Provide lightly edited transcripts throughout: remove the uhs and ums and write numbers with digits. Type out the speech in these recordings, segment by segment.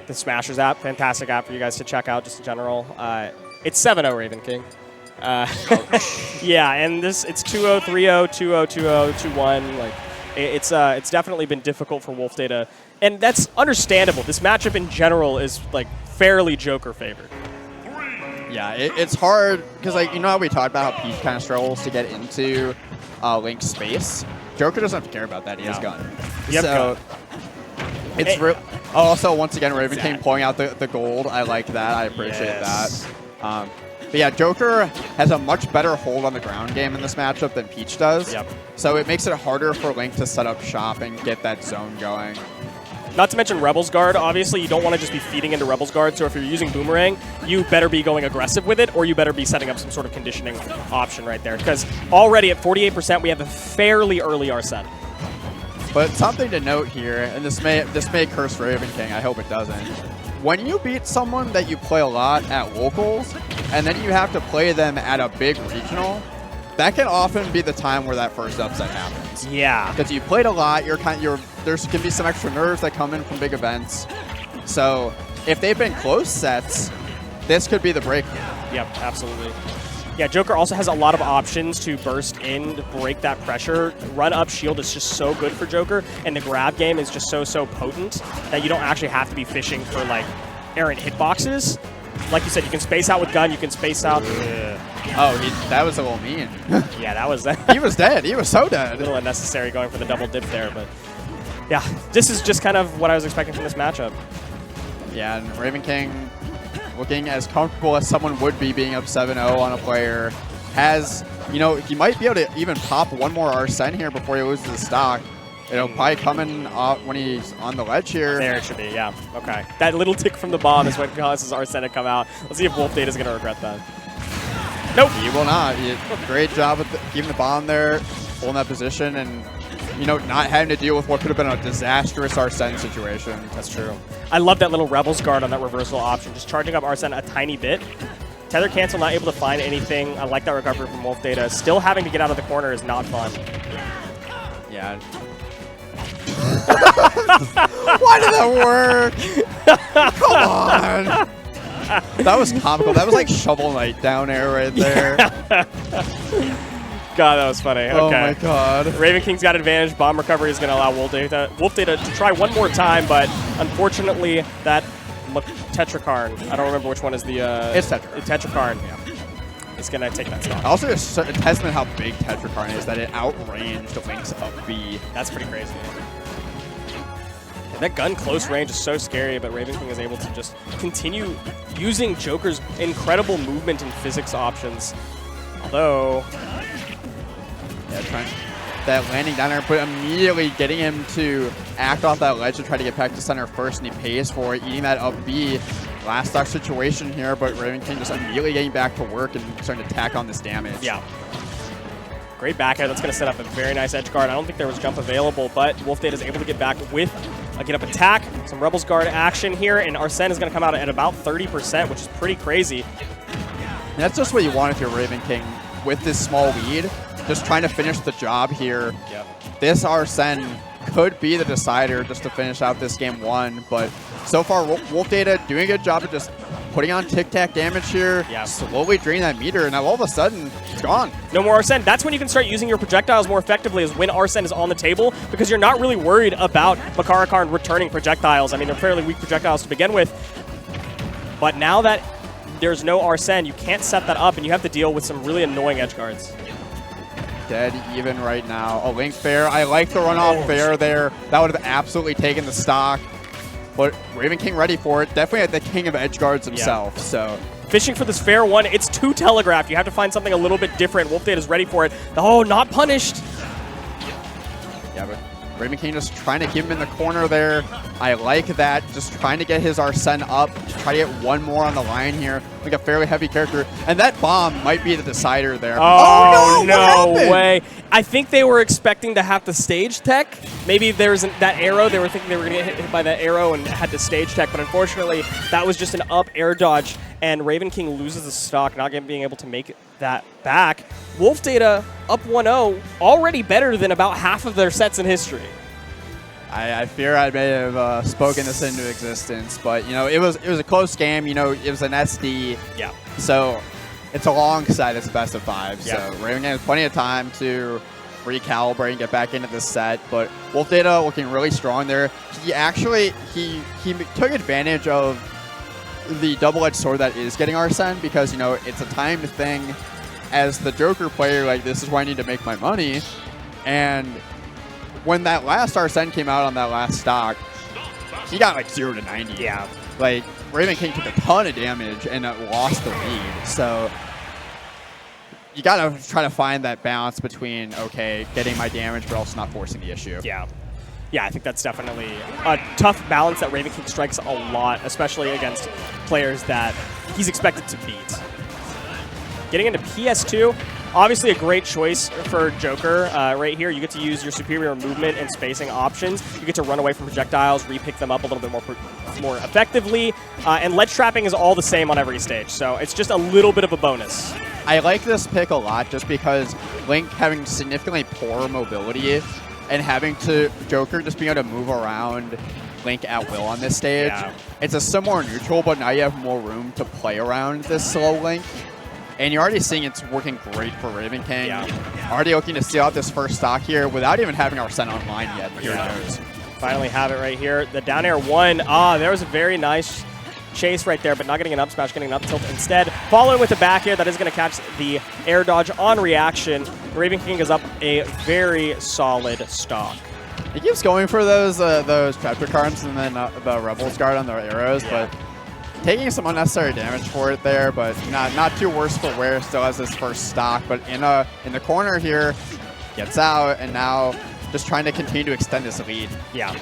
the Smashers app, fantastic app for you guys to check out just in general. It's 7-0 Ravenking. Yeah, and it's 2-0, 3-0, 2-0, 2-0, 2-1. Like, it's definitely been difficult for Wolfdata, and that's understandable. This matchup in general is like fairly Joker favored. Yeah, it's hard because, like, you know how we talked about how Peach kind of struggles to get into Link's space. Joker doesn't have to care about that. He has gun. So it's also, once again, Ravenking pulling out the gold. I like that. I appreciate that. But yeah, Joker has a much better hold on the ground game in this matchup than Peach does. So it makes it harder for Link to set up shop and get that zone going. Not to mention Rebel's Guard. Obviously, you don't want to just be feeding into Rebel's Guard, so if you're using Boomerang, you better be going aggressive with it, or you better be setting up some sort of conditioning option right there. Because already at 48%, we have a fairly early Arsene. But something to note here, and this may curse Ravenking, I hope it doesn't. When you beat someone that you play a lot at locals, and then you have to play them at a big regional, that can often be the time where that first upset happens. Yeah. Because you played a lot, there can be some extra nerves that come in from big events. So if they've been close sets, this could be the breakthrough. Yep, absolutely. Yeah, Joker also has a lot of options to burst in, to break that pressure. Run up shield is just so good for Joker, and the grab game is just so potent that you don't actually have to be fishing for like errant hitboxes. Like you said, you can space out with gun, you can space out. Oh, that was a little mean. Yeah, that was that. He was dead. He was so dead. A little unnecessary going for the double dip there, but yeah, this is just kind of what I was expecting from this matchup. Yeah, and Ravenking, looking as comfortable as someone would be being up 7-0 on a player, has, you know, he might be able to even pop one more Arsene here before he loses the stock. It'll probably come in when he's on the ledge here. There it should be, yeah. Okay. That little tick from the bomb is what causes Arsene to come out. Let's see if Wolfdata is going to regret that. Nope. He will not. Great job with keeping the bomb there, holding that position, and, you know, not having to deal with what could have been a disastrous Arsene situation. That's true. I love that little Rebel's Guard on that reversal option, just charging up Arsene a tiny bit. Tether cancel, not able to find anything. I like that recovery from Wolfdata. Still having to get out of the corner is not fun. Yeah. Why did that work? Come on. That was comical. That was like Shovel Knight down air right there. God, that was funny. Okay. Oh my god. Ravenking's got advantage. Bomb recovery is going to allow Wolfdata to try one more time, but unfortunately that Tetrakarn, I don't remember which one is the... it's Tetrakarn. Tetrakarn, yeah. It's going to take that stock. Also, it's a testament how big Tetrakarn is that it outranged Link's up B. That's pretty crazy. And that gun close range is so scary, but Ravenking is able to just continue using Joker's incredible movement and physics options. Although... Yeah, trying that landing down there, but immediately getting him to act off that ledge to try to get back to center first, and he pays for it, eating that up B. Last stock situation here, but Ravenking just immediately getting back to work and starting to tack on this damage. Yeah. Great back air. That's going to set up a very nice edge guard. I don't think there was jump available, but Wolfdata is able to get back with a get up attack, some Rebel's Guard action here, and Arsene is going to come out at about 30%, which is pretty crazy. And that's just what you want if you're Ravenking with this small lead. Just trying to finish the job here. Yep. This Arsene could be the decider just to finish out this game one, but so far Wolfdata doing a good job of just putting on tic-tac damage here, slowly draining that meter, and now all of a sudden, it's gone. No more Arsene. That's when you can start using your projectiles more effectively, is when Arsene is on the table, because you're not really worried about Makarakarn returning projectiles. I mean, they're fairly weak projectiles to begin with, but now that there's no Arsene, you can't set that up, and you have to deal with some really annoying edge guards. Dead even right now. A Link fair. I like the runoff fair there. That would have absolutely taken the stock. But Ravenking ready for it. Definitely the king of edge guards himself. So fishing for this fair one. It's too telegraphed. You have to find something a little bit different. Wolfdata is ready for it. Oh, not punished. Yeah, but Ravenking just trying to keep him in the corner there. I like that. Just trying to get his Arsene up. Try to get one more on the line here. Like a fairly heavy character. And that bomb might be the decider there. Oh, no way. I think they were expecting to have the stage tech. Maybe there's that arrow. They were thinking they were going to get hit by that arrow and had the stage tech. But unfortunately, that was just an up air dodge. And Ravenking loses the stock, not being able to make that back. Wolfdata up 1-0, already better than about half of their sets in history. I fear I may have spoken this into existence, but you know, it was a close game. You know, it was an SD. Yeah. So it's alongside its best of 5. Yeah. So Ravenking has plenty of time to recalibrate and get back into the set. But Wolfdata looking really strong there. He actually he took advantage of the double-edged sword that is getting Arsene, because you know it's a timed thing. As the Joker player, like, this is where I need to make my money. And when that last Arsene came out on that last stock, he got like 0 to 90. Yeah. Like, Ravenking took a ton of damage and lost the lead. So you gotta try to find that balance between, okay, getting my damage but also not forcing the issue. Yeah. Yeah, I think that's definitely a tough balance that Ravenking strikes a lot, especially against players that he's expected to beat. Getting into PS2, obviously a great choice for Joker. Right here, you get to use your superior movement and spacing options. You get to run away from projectiles, re-pick them up a little bit more effectively, and ledge trapping is all the same on every stage, so it's just a little bit of a bonus. I like this pick a lot just because Link having significantly poor mobility and having to Joker just being able to move around Link at will on this stage. Yeah. It's a similar neutral, but now you have more room to play around this slow Link. And you're already seeing it's working great for Ravenking. Yeah. Already looking to steal out this first stock here without even having Arsene online yet. Here it goes. Finally have it right here. The down air 1. There was a very nice chase right there, but not getting an up smash, getting an up tilt instead. Following with the back air, that is going to catch the air dodge on reaction. Ravenking is up a very solid stock. He keeps going for those traptor cards and then the Rebels guard on the arrows, but taking some unnecessary damage for it there, but not too worse for wear. Still has this first stock, but in the corner here, gets out, and now just trying to continue to extend this lead. Yeah.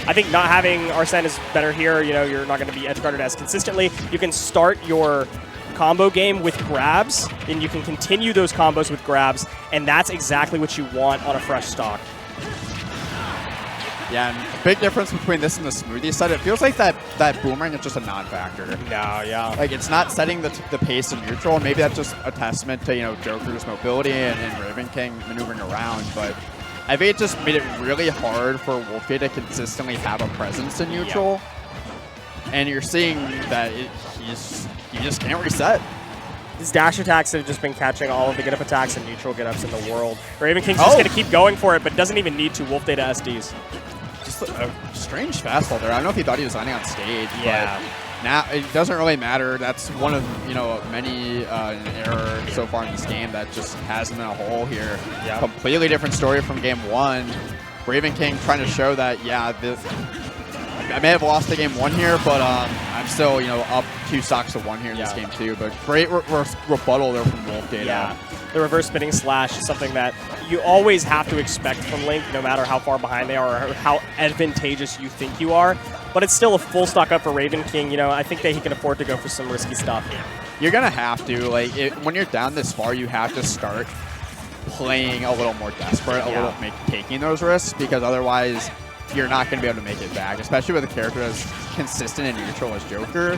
I think not having Arsene is better here. You know, you're not going to be edge guarded as consistently. You can start your combo game with grabs, and you can continue those combos with grabs, and that's exactly what you want on a fresh stock. Yeah, and a big difference between this and the smoothie set. It feels like that boomerang is just a non-factor. No, yeah. Like, it's not setting the pace in neutral. Maybe that's just a testament to, you know, Joker's mobility and Ravenking maneuvering around. But I think it just made it really hard for Wolfdata to consistently have a presence in neutral. Yeah. And you're seeing that he just can't reset. His dash attacks have just been catching all of the get-up attacks and neutral get-ups in the world. Ravenking's just going to keep going for it, but doesn't even need to. Wolfdata SDs. Just a strange fastball there. I don't know if he thought he was landing on stage. Yeah. But now it doesn't really matter. That's one of, you know, many error so far in this game that just has him in a hole here. Yep. Completely different story from game 1. Ravenking trying to show that, yeah, I may have lost the game 1 here, but I'm still, you know, up 2 stocks to 1 here in this game too. But great rebuttal there from Wolfdata. Yeah. The reverse spinning slash is something that you always have to expect from Link, no matter how far behind they are or how advantageous you think you are. But it's still a full stock up for Ravenking. You know, I think that he can afford to go for some risky stuff. You're going to have to. Like, when you're down this far, you have to start playing a little more desperate, a little taking those risks, because otherwise you're not going to be able to make it back, especially with a character as consistent and neutral as Joker.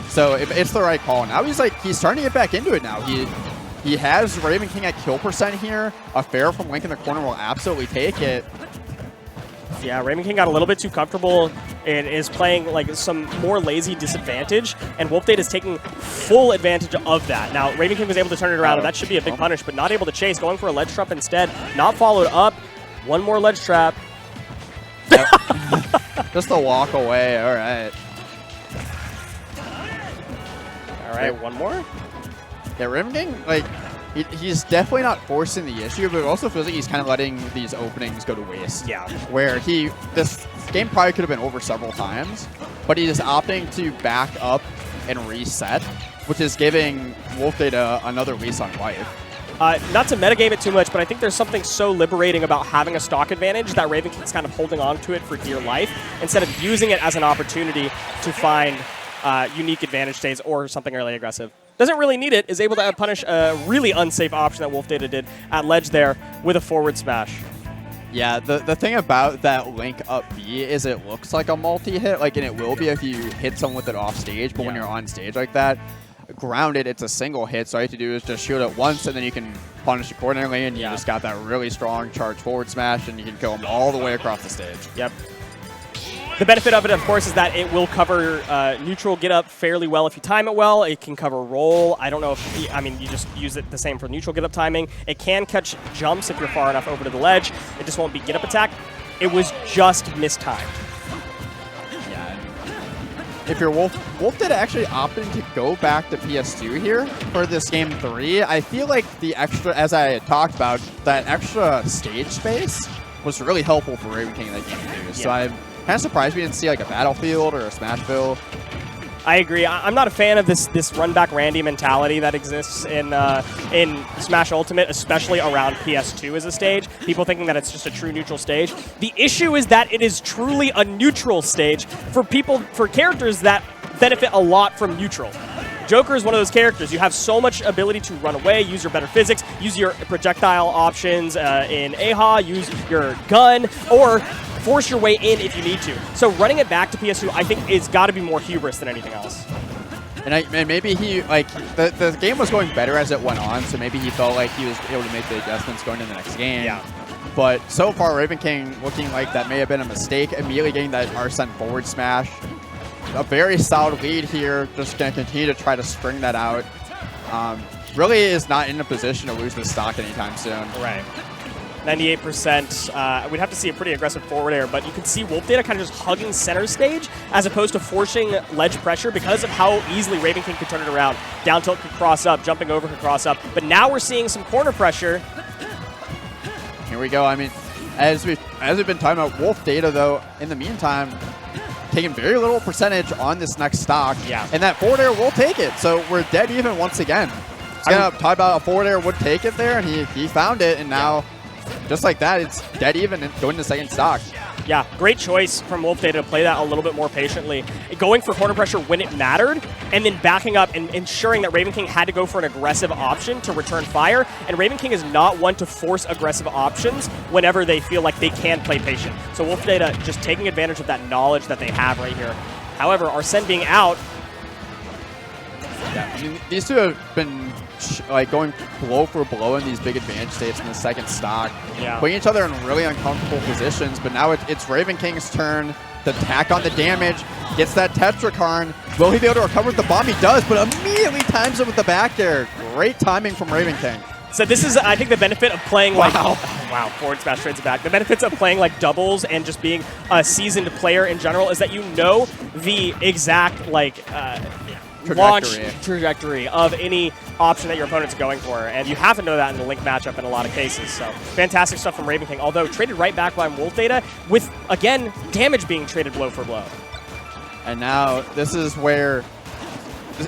So it's the right call. Now he's starting to get back into it now. He has Ravenking at kill percent here. A fair from Link in the corner will absolutely take it. Yeah, Ravenking got a little bit too comfortable and is playing like some more lazy disadvantage, and Wolfdata is taking full advantage of that. Now, Ravenking was able to turn it around, and that should be a big punish, but not able to chase, going for a ledge trap instead. Not followed up. One more ledge trap. Just a walk away. All right. All right, one more. Yeah, Ravenking, like, he's definitely not forcing the issue, but it also feels like he's kind of letting these openings go to waste. Yeah. Where this game probably could have been over several times, but he is opting to back up and reset, which is giving Wolfdata another lease on life. Not to metagame it too much, but I think there's something so liberating about having a stock advantage that Ravenking's kind of holding on to it for dear life instead of using it as an opportunity to find unique advantage states or something really aggressive. Doesn't really need it, is able to punish a really unsafe option that Wolfdata did at ledge there with a forward smash. Yeah, the thing about that Link up B is it looks like a multi-hit, like, and it will be if you hit someone with it off stage, but when you're on stage like that, grounded, it's a single hit, so all you have to do is just shield it once, and then you can punish accordingly, and you just got that really strong charge forward smash, and you can kill him all the way across the stage. Yep. The benefit of it, of course, is that it will cover neutral get up fairly well if you time it well. It can cover roll. I don't know if, I mean, you just use it the same for neutral get up timing. It can catch jumps if you're far enough over to the ledge. It just won't be get up attack. It was just mistimed. Yeah. If you're Wolfdata actually opting to go back to PS2 here for this game 3, I feel like the extra, as I had talked about, that extra stage space was really helpful for Ravenking in that game too. Yeah. So I'm kind of surprised we didn't see like a Battlefield or a Smashville. I agree. I'm not a fan of this run back Randy mentality that exists in Smash Ultimate, especially around PS2 as a stage. People thinking that it's just a true neutral stage. The issue is that it is truly a neutral stage for characters that benefit a lot from neutral. Joker is one of those characters. You have so much ability to run away, use your better physics, use your projectile options in AHA, use your gun, or force your way in if you need to. So running it back to PS2, I think, is got to be more hubris than anything else. And maybe he, like, the game was going better as it went on, so maybe he felt like he was able to make the adjustments going into the next game. Yeah. But so far, Ravenking looking like that may have been a mistake, immediately getting that Arsene forward smash. A very solid lead here, just going to continue to try to string that out. Really is not in a position to lose this stock anytime soon. Right. 98%. We'd have to see a pretty aggressive forward air, but you can see Wolfdata kind of just hugging center stage as opposed to forcing ledge pressure because of how easily Ravenking could turn it around. Down tilt could cross up, jumping over could cross up, but now we're seeing some corner pressure. Here we go. I mean, as we've been talking about, Wolfdata, though, in the meantime, taking very little percentage on this next stock. Yeah. And that forward air will take it, so we're dead even once again. He's going to talk about a forward air would take it there, and he found it, and now... just like that, it's dead even and going to second stock. Yeah, great choice from Wolfdata to play that a little bit more patiently. Going for corner pressure when it mattered, and then backing up and ensuring that Ravenking had to go for an aggressive option to return fire. And Ravenking is not one to force aggressive options whenever they feel like they can play patient. So Wolfdata just taking advantage of that knowledge that they have right here. However, Arsene being out. Yeah, I mean, these two have been like going blow for blow in these big advantage states in the second stock, putting each other in really uncomfortable positions. But now it's Ravenking's turn to tack on the damage, gets that Tetrakarn. Will he be able to recover the bomb? He does, but immediately times it with the back air. Great timing from Ravenking. So this is, I think, the benefit of playing like... Wow, forward smash trades it back. The benefits of playing like doubles and just being a seasoned player in general is that you know the exact, like... launch trajectory of any option that your opponent's going for, and you have to know that in the Link matchup in a lot of cases. So fantastic stuff from Ravenking, although traded right back by Wolfdata with, again, damage being traded blow for blow. And now this is where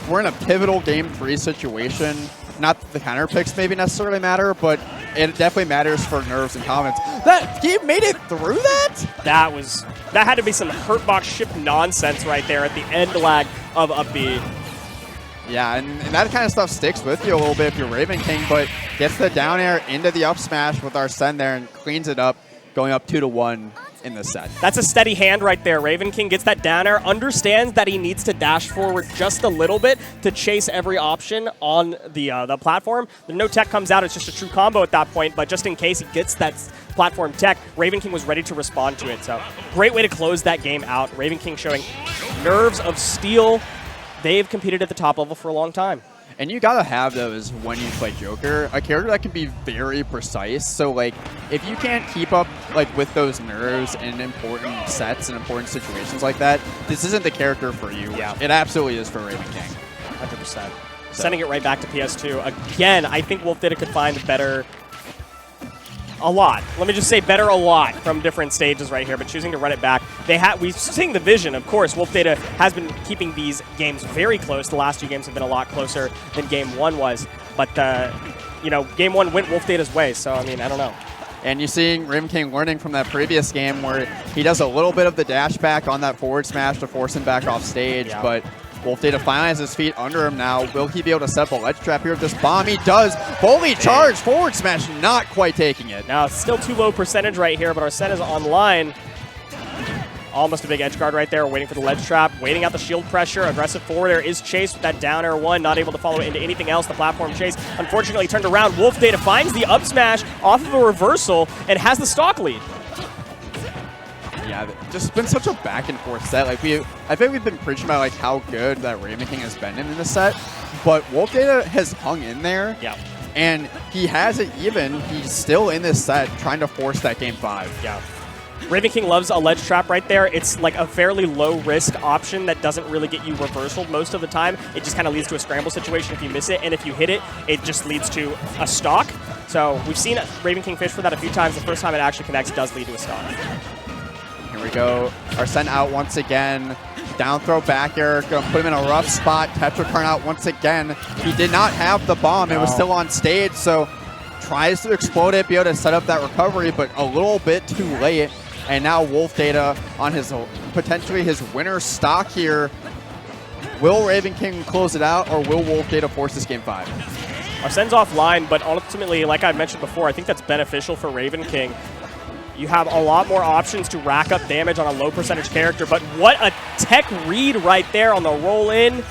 we're in a pivotal game 3 situation. Not that the counter picks maybe necessarily matter, but it definitely matters for nerves and comments. He made it through that? That had to be some Hurtbox ship nonsense right there at the end lag of up B. Yeah, and that kind of stuff sticks with you a little bit if you're Ravenking, but gets the down air into the up smash with Arsene there and cleans it up, going up 2-1 in the set. That's a steady hand right there. Ravenking gets that down air, understands that he needs to dash forward just a little bit to chase every option on the platform. The no tech comes out, it's just a true combo at that point, but just in case he gets that platform tech, Ravenking was ready to respond to it. So great way to close that game out. Ravenking showing nerves of steel. They've competed at the top level for a long time. And you gotta have those when you play Joker, a character that can be very precise. So like, if you can't keep up like with those nerves in important sets and important situations like that, this isn't the character for you. Yeah, it absolutely is for Ravenking. 100%. So. Sending it right back to PS2 again. I think Wolfdata could find better. A lot. Let me just say better a lot from different stages right here, but choosing to run it back. We've seen the vision, of course. Wolfdata has been keeping these games very close. The last 2 games have been a lot closer than Game 1 was, but Game 1 went Wolfdata's way, so I mean, I don't know. And you're seeing Ravenking learning from that previous game where he does a little bit of the dash back on that forward smash to force him back off stage, but Wolfdata finally has his feet under him now. Will he be able to set up a ledge trap here with this bomb? He does. Fully charged forward smash, not quite taking it. Now, still too low percentage right here, but Arsene is online. Almost a big edge guard right there, waiting for the ledge trap, waiting out the shield pressure. Aggressive forward air is chased with that down air one, not able to follow it into anything else. The platform chase, unfortunately, turned around. Wolfdata finds the up smash off of a reversal and has the stock lead. Yeah, just been such a back and forth set. Like I think we've been preaching about like how good that Ravenking has been in this set, but Wolfdata has hung in there. Yeah. And he has it even. He's still in this set trying to force that game 5. Yeah. Ravenking loves a ledge trap right there. It's like a fairly low-risk option that doesn't really get you reversaled most of the time. It just kind of leads to a scramble situation if you miss it, and if you hit it, it just leads to a stock. So we've seen Ravenking fish for that a few times. The first time it actually connects does lead to a stock. Here we go. Arsene out once again. Down throw back air. Gonna put him in a rough spot. Tetrakarn out once again. He did not have the bomb. It was still on stage, so tries to explode it, be able to set up that recovery, but a little bit too late. And now Wolfdata on his potentially his winner stock here. Will Ravenking close it out, or will Wolfdata force this game 5? Arsene's offline, but ultimately, like I mentioned before, I think that's beneficial for Ravenking. You have a lot more options to rack up damage on a low percentage character, but what a tech read right there on the roll in.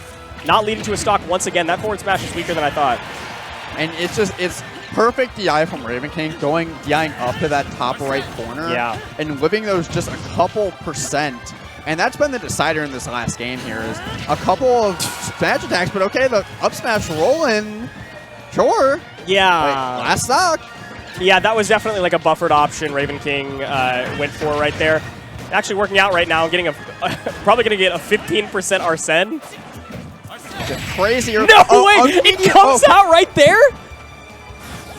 Not leading to a stock once again. That forward smash is weaker than I thought. And it's perfect DI from Ravenking, DIing up to that top right corner. Yeah. And living those just a couple percent. And that's been the decider in this last game here, is a couple of smash attacks, but okay, the up smash rolling, sure. Yeah. Wait, last stock. Yeah, that was definitely like a buffered option Ravenking went for right there. Actually working out right now, getting probably going to get a 15% Arsene. Crazier. No way! It comes out right there?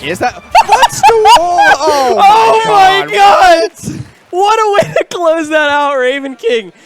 Is that? What's the wall? Oh, my God! What a way to close that out, Ravenking.